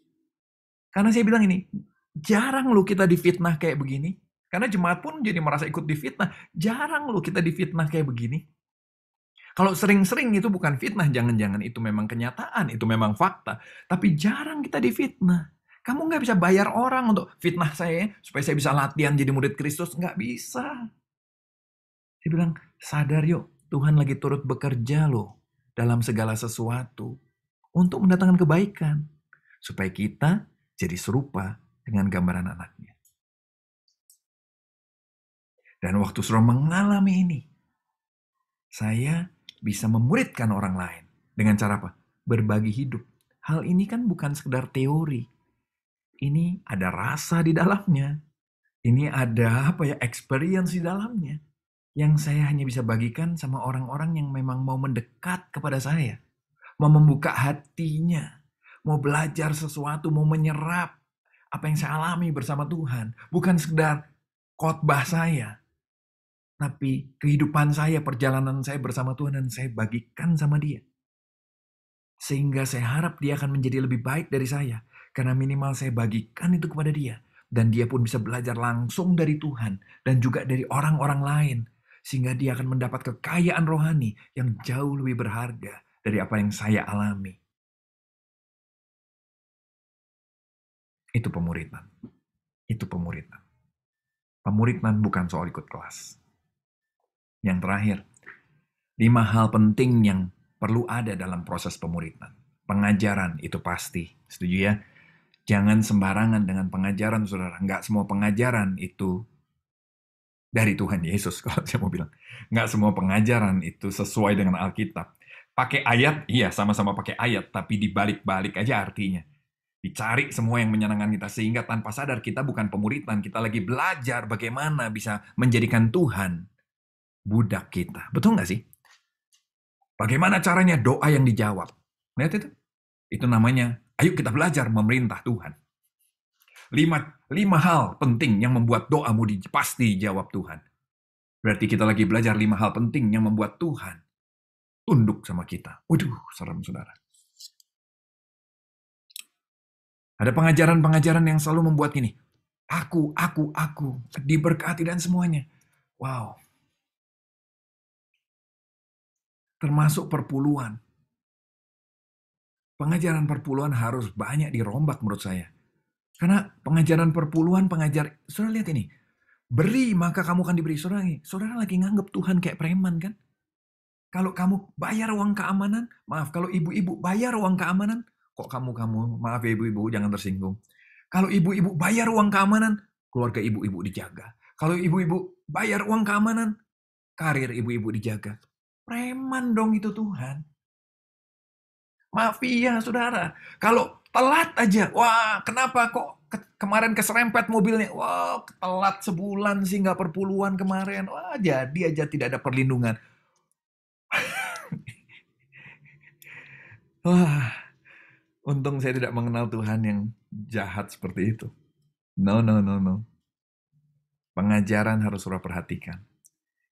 Karena saya bilang ini, jarang loh kita difitnah kayak begini. Karena jemaat pun jadi merasa ikut difitnah. Jarang loh kita difitnah kayak begini. Kalau sering-sering itu bukan fitnah, jangan-jangan itu memang kenyataan, itu memang fakta. Tapi jarang kita difitnah. Kamu nggak bisa bayar orang untuk fitnah saya, supaya saya bisa latihan jadi murid Kristus. Nggak bisa. Dia bilang, sadar yuk, Tuhan lagi turut bekerja loh dalam segala sesuatu untuk mendatangkan kebaikan. Supaya kita jadi serupa dengan gambaran anaknya. Dan waktu sudah mengalami ini, saya bisa memuridkan orang lain. Dengan cara apa? Berbagi hidup. Hal ini kan bukan sekedar teori. Ini ada rasa di dalamnya. Ini ada experience di dalamnya. Yang saya hanya bisa bagikan sama orang-orang yang memang mau mendekat kepada saya. Mau membuka hatinya. Mau belajar sesuatu, mau menyerap apa yang saya alami bersama Tuhan. Bukan sekedar khotbah saya. Tapi kehidupan saya, perjalanan saya bersama Tuhan dan saya bagikan sama dia. Sehingga saya harap dia akan menjadi lebih baik dari saya. Karena minimal saya bagikan itu kepada dia. Dan dia pun bisa belajar langsung dari Tuhan. Dan juga dari orang-orang lain. Sehingga dia akan mendapat kekayaan rohani yang jauh lebih berharga dari apa yang saya alami. Itu pemuritan. Itu pemuritan. Pemuritan bukan soal ikut kelas. Yang terakhir, 5 hal penting yang perlu ada dalam proses pemuritan. Pengajaran itu pasti, setuju ya? Jangan sembarangan dengan pengajaran, saudara. Nggak semua pengajaran itu dari Tuhan Yesus, kalau saya mau bilang. Nggak semua pengajaran itu sesuai dengan Alkitab. Pakai ayat, iya sama-sama pakai ayat, tapi dibalik-balik aja artinya. Dicari semua yang menyenangkan kita, sehingga tanpa sadar kita bukan pemuritan, kita lagi belajar bagaimana bisa menjadikan Tuhan budak kita. Betul nggak sih? Bagaimana caranya doa yang dijawab? Lihat itu. Itu namanya, ayo kita belajar memerintah Tuhan. 5 hal penting yang membuat doamu pasti dijawab Tuhan. Berarti kita lagi belajar 5 hal penting yang membuat Tuhan tunduk sama kita. Waduh, serem saudara. Ada pengajaran-pengajaran yang selalu membuat gini, aku, diberkati dan semuanya. Wow. Termasuk perpuluhan. Pengajaran perpuluhan harus banyak dirombak menurut saya. Karena pengajaran perpuluhan, saudara lihat ini, beri maka kamu akan diberi. Saudara lagi nganggap Tuhan kayak preman kan? Kalau kamu bayar uang keamanan, kalau ibu-ibu bayar uang keamanan, kok kamu, maaf ya ibu-ibu jangan tersinggung. Kalau ibu-ibu bayar uang keamanan, keluarga ibu-ibu dijaga. Kalau ibu-ibu bayar uang keamanan, karir ibu-ibu dijaga. Preman dong itu Tuhan. Mafia, saudara. Kalau telat aja, wah kenapa kok kemarin keserempet mobilnya? Wah telat sebulan sih nggak perpuluhan kemarin. Wah jadi aja tidak ada perlindungan. Wah, untung saya tidak mengenal Tuhan yang jahat seperti itu. No. Pengajaran harus surah perhatikan.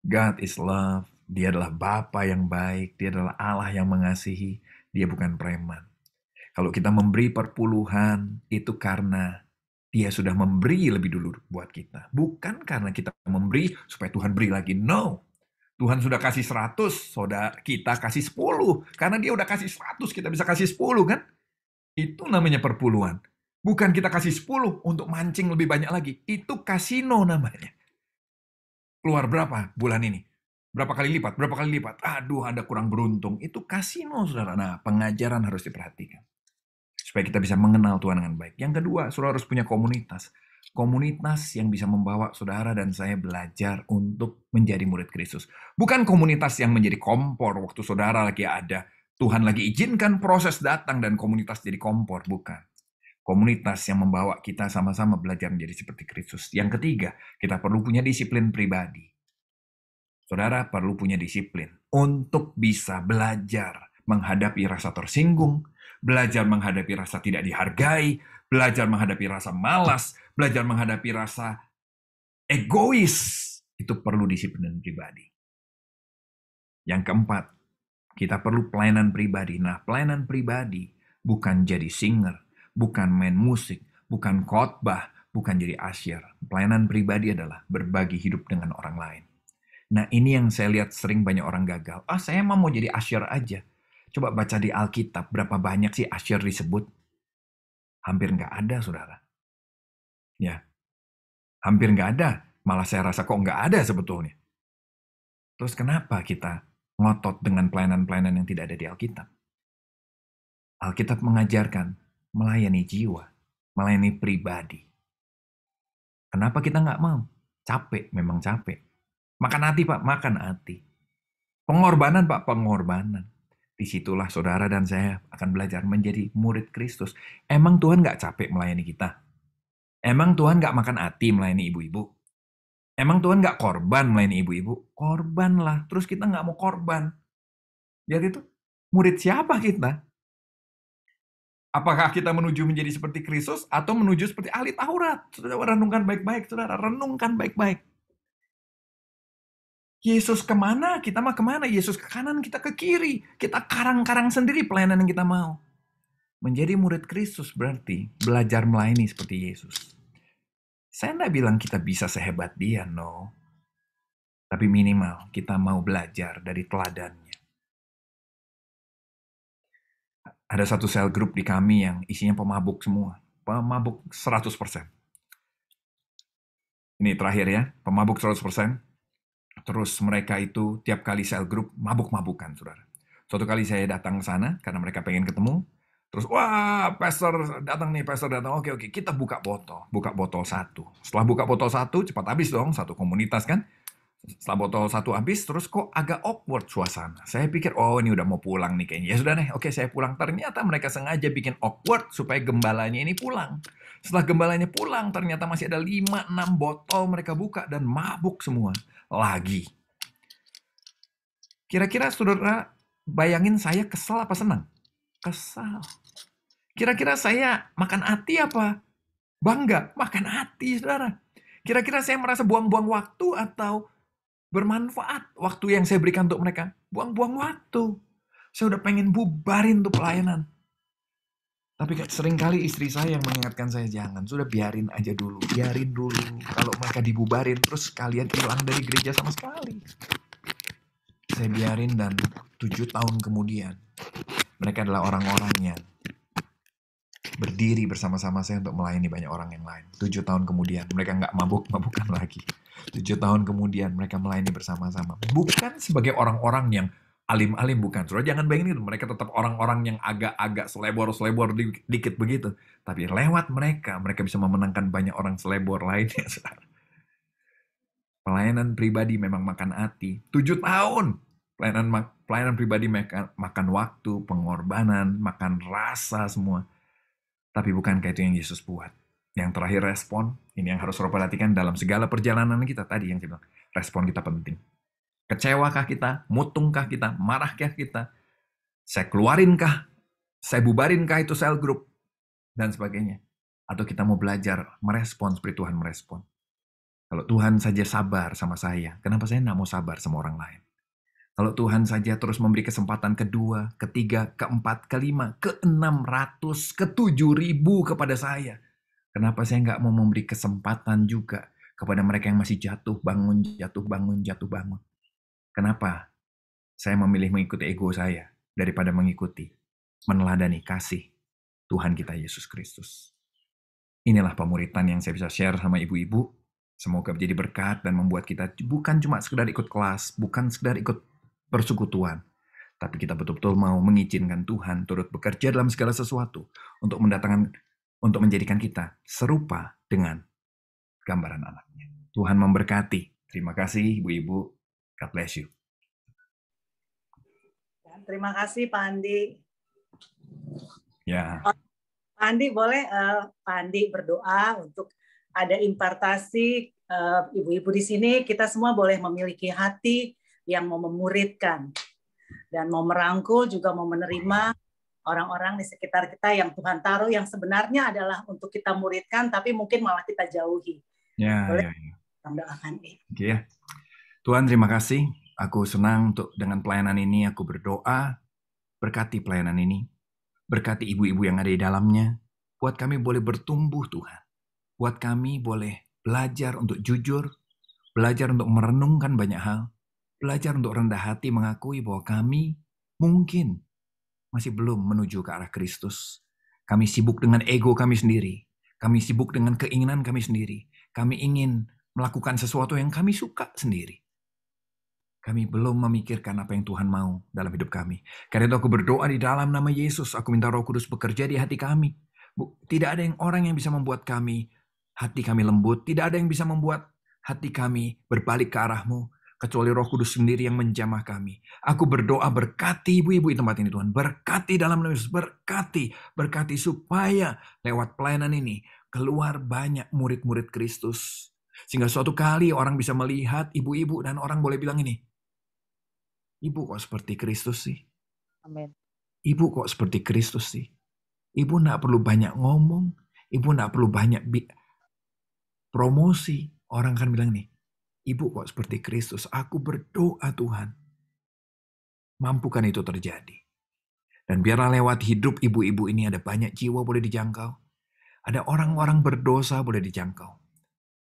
God is love. Dia adalah Bapa yang baik. Dia adalah Allah yang mengasihi. Dia bukan preman. Kalau kita memberi perpuluhan, itu karena dia sudah memberi lebih dulu buat kita. Bukan karena kita memberi supaya Tuhan beri lagi. No. Tuhan sudah kasih 100, saudara kita kasih 10. Karena dia udah kasih 100, kita bisa kasih 10 kan? Itu namanya perpuluhan. Bukan kita kasih 10 untuk mancing lebih banyak lagi. Itu kasino namanya. Keluar berapa bulan ini? Berapa kali lipat? Aduh, Anda kurang beruntung. Itu kasino, saudara. Nah, pengajaran harus diperhatikan. Supaya kita bisa mengenal Tuhan dengan baik. Yang kedua, saudara harus punya komunitas. Komunitas yang bisa membawa saudara dan saya belajar untuk menjadi murid Kristus. Bukan komunitas yang menjadi kompor waktu saudara lagi ada. Tuhan lagi izinkan proses datang dan komunitas jadi kompor. Bukan. Komunitas yang membawa kita sama-sama belajar menjadi seperti Kristus. Yang ketiga, kita perlu punya disiplin pribadi. Saudara perlu punya disiplin untuk bisa belajar menghadapi rasa tersinggung, belajar menghadapi rasa tidak dihargai, belajar menghadapi rasa malas, belajar menghadapi rasa egois. Itu perlu disiplin pribadi. Yang keempat, kita perlu pelayanan pribadi. Nah, pelayanan pribadi bukan jadi singer, bukan main musik, bukan khotbah, bukan jadi asyir. Pelayanan pribadi adalah berbagi hidup dengan orang lain. Nah, ini yang saya lihat sering banyak orang gagal. Saya mau jadi asyir aja. Coba baca di Alkitab, berapa banyak sih asyir disebut? Hampir nggak ada, saudara. Ya, hampir nggak ada. Malah saya rasa kok nggak ada sebetulnya. Terus kenapa kita ngotot dengan pelayanan-pelayanan yang tidak ada di Alkitab? Alkitab mengajarkan melayani jiwa, melayani pribadi. Kenapa kita nggak mau? Capek, memang capek. Makan hati, Pak, makan hati. Pengorbanan, Pak, pengorbanan. Disitulah saudara dan saya akan belajar menjadi murid Kristus. Emang Tuhan nggak capek melayani kita? Emang Tuhan nggak makan hati melayani ibu-ibu? Emang Tuhan nggak korban melayani ibu-ibu? Korban lah. Terus kita nggak mau korban. Lihat itu, murid siapa kita? Apakah kita menuju menjadi seperti Kristus atau menuju seperti ahli Taurat? Saudara renungkan baik-baik, saudara renungkan baik-baik. Yesus kemana? Kita mah kemana? Yesus ke kanan, kita ke kiri. Kita karang-karang sendiri pelayanan yang kita mau. Menjadi murid Kristus berarti belajar melayani seperti Yesus. Saya tidak bilang kita bisa sehebat dia, no. Tapi minimal kita mau belajar dari teladannya. Ada satu sel grup di kami yang isinya pemabuk semua. Pemabuk 100%. Ini terakhir ya, pemabuk 100%. Terus mereka itu tiap kali sel grup mabuk-mabukan, saudara. Suatu kali saya datang ke sana karena mereka pengen ketemu. Terus, wah, pastor datang nih, pastor datang. Oke, kita buka botol satu. Setelah buka botol satu, cepat habis dong, satu komunitas kan. Setelah botol satu habis, terus kok agak awkward suasana. Saya pikir, oh ini udah mau pulang nih kayaknya. Ya sudah nih, oke saya pulang. Ternyata mereka sengaja bikin awkward supaya gembalanya ini pulang. Setelah gembalanya pulang, ternyata masih ada 5-6 botol mereka buka dan mabuk semua. Lagi. Kira-kira saudara bayangin saya kesel apa senang? Kesal. Kira-kira saya makan hati apa bangga? Makan hati, saudara. Kira-kira saya merasa buang-buang waktu atau bermanfaat waktu yang saya berikan untuk mereka? Buang-buang waktu. Saya udah pengen bubarin tuh pelayanan. Tapi seringkali istri saya yang mengingatkan saya, jangan, sudah biarin aja dulu. Biarin dulu. Kalau mereka dibubarin, terus kalian hilang dari gereja sama sekali. Saya biarin dan 7 tahun kemudian, mereka adalah orang-orang yang berdiri bersama-sama saya untuk melayani banyak orang yang lain. 7 tahun kemudian, mereka nggak mabuk-mabukan lagi. 7 tahun kemudian, mereka melayani bersama-sama. Bukan sebagai orang-orang yang alim-alim, bukan. Saudara jangan bayangin itu, mereka tetap orang-orang yang agak-agak selebor-selebor dikit begitu. Tapi lewat mereka bisa memenangkan banyak orang selebor lainnya. Pelayanan pribadi memang makan hati. 7 tahun. Pelayanan pribadi makan waktu, pengorbanan, makan rasa semua. Tapi bukankah itu yang Yesus buat? Yang terakhir respon, ini yang harus saudara perhatikan dalam segala perjalanan kita tadi yang saya bilang. Respon kita penting. Kecewakah kita? Mutungkah kita? Marahkah kita? Saya keluarinkah? Saya bubarinkah itu sel group? Dan sebagainya. Atau kita mau belajar merespon seperti Tuhan merespon. Kalau Tuhan saja sabar sama saya, kenapa saya tidak mau sabar sama orang lain? Kalau Tuhan saja terus memberi kesempatan kedua, ketiga, keempat, kelima, ke-600, ke-7.000 kepada saya. Kenapa saya nggak mau memberi kesempatan juga kepada mereka yang masih jatuh bangun, jatuh bangun, jatuh bangun? Kenapa saya memilih mengikuti ego saya daripada mengikuti, meneladani kasih Tuhan kita Yesus Kristus? Inilah pemuritan yang saya bisa share sama ibu-ibu. Semoga menjadi berkat dan membuat kita bukan cuma sekedar ikut kelas, bukan sekedar ikut persekutuan, tapi kita betul-betul mau mengizinkan Tuhan turut bekerja dalam segala sesuatu untuk menjadikan kita serupa dengan gambaran anaknya. Tuhan memberkati. Terima kasih ibu-ibu. God bless you. Terima kasih Pak Andi. Ya. Pak Andi boleh Pak Andi berdoa untuk ada impartasi ibu-ibu di sini, kita semua boleh memiliki hati yang mau memuridkan dan mau merangkul, juga mau menerima orang-orang di sekitar kita yang Tuhan taruh yang sebenarnya adalah untuk kita muridkan, tapi mungkin malah kita jauhi. Boleh kita doakan ini. Oke ya. Tuhan, terima kasih. Aku senang untuk dengan pelayanan ini, aku berdoa, berkati pelayanan ini, berkati ibu-ibu yang ada di dalamnya, buat kami boleh bertumbuh Tuhan, buat kami boleh belajar untuk jujur, belajar untuk merenungkan banyak hal, belajar untuk rendah hati mengakui bahwa kami mungkin masih belum menuju ke arah Kristus. Kami sibuk dengan ego kami sendiri, kami sibuk dengan keinginan kami sendiri, kami ingin melakukan sesuatu yang kami suka sendiri. Kami belum memikirkan apa yang Tuhan mau dalam hidup kami. Karena itu aku berdoa di dalam nama Yesus. Aku minta Roh Kudus bekerja di hati kami. Tidak ada orang yang bisa membuat hati kami lembut. Tidak ada yang bisa membuat hati kami berbalik ke arah-Mu. Kecuali Roh Kudus sendiri yang menjamah kami. Aku berdoa berkati ibu-ibu di tempat ini Tuhan. Berkati dalam nama Yesus. Berkati supaya lewat pelayanan ini keluar banyak murid-murid Kristus. Sehingga suatu kali orang bisa melihat ibu-ibu dan orang boleh bilang ini, Ibu kok seperti Kristus sih? Amin. Ibu kok seperti Kristus sih? Ibu nggak perlu banyak ngomong. Ibu nggak perlu banyak promosi. Orang kan bilang nih, Ibu kok seperti Kristus? Aku berdoa Tuhan, mampukan itu terjadi. Dan biarlah lewat hidup ibu-ibu ini ada banyak jiwa boleh dijangkau. Ada orang-orang berdosa boleh dijangkau.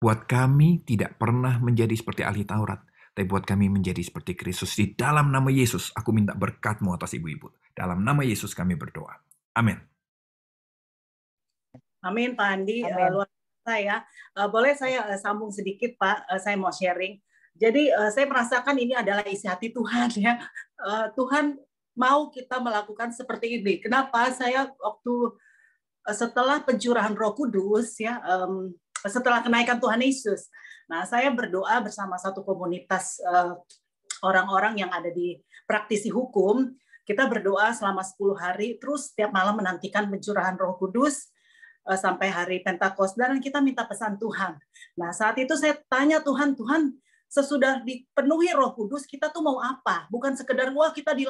Buat kami tidak pernah menjadi seperti ahli Taurat. Tapi buat kami menjadi seperti Kristus. Di dalam nama Yesus, aku minta berkat-Mu atas ibu-ibu. Dalam nama Yesus kami berdoa. Amin. Amin, Pak Andi. Luar biasa ya. Boleh saya sambung sedikit, Pak? Saya mau sharing. Jadi saya merasakan ini adalah isi hati Tuhan ya. Tuhan mau kita melakukan seperti ini. Kenapa? Saya waktu setelah pencurahan Roh Kudus ya, setelah kenaikan Tuhan Yesus. Nah, saya berdoa bersama satu komunitas orang-orang yang ada di praktisi hukum. Kita berdoa selama 10 hari, terus setiap malam menantikan pencurahan Roh Kudus sampai hari Pentakosta, dan kita minta pesan Tuhan. Nah, saat itu saya tanya Tuhan, sesudah dipenuhi Roh Kudus, kita tuh mau apa? Bukan sekedar, wah kita di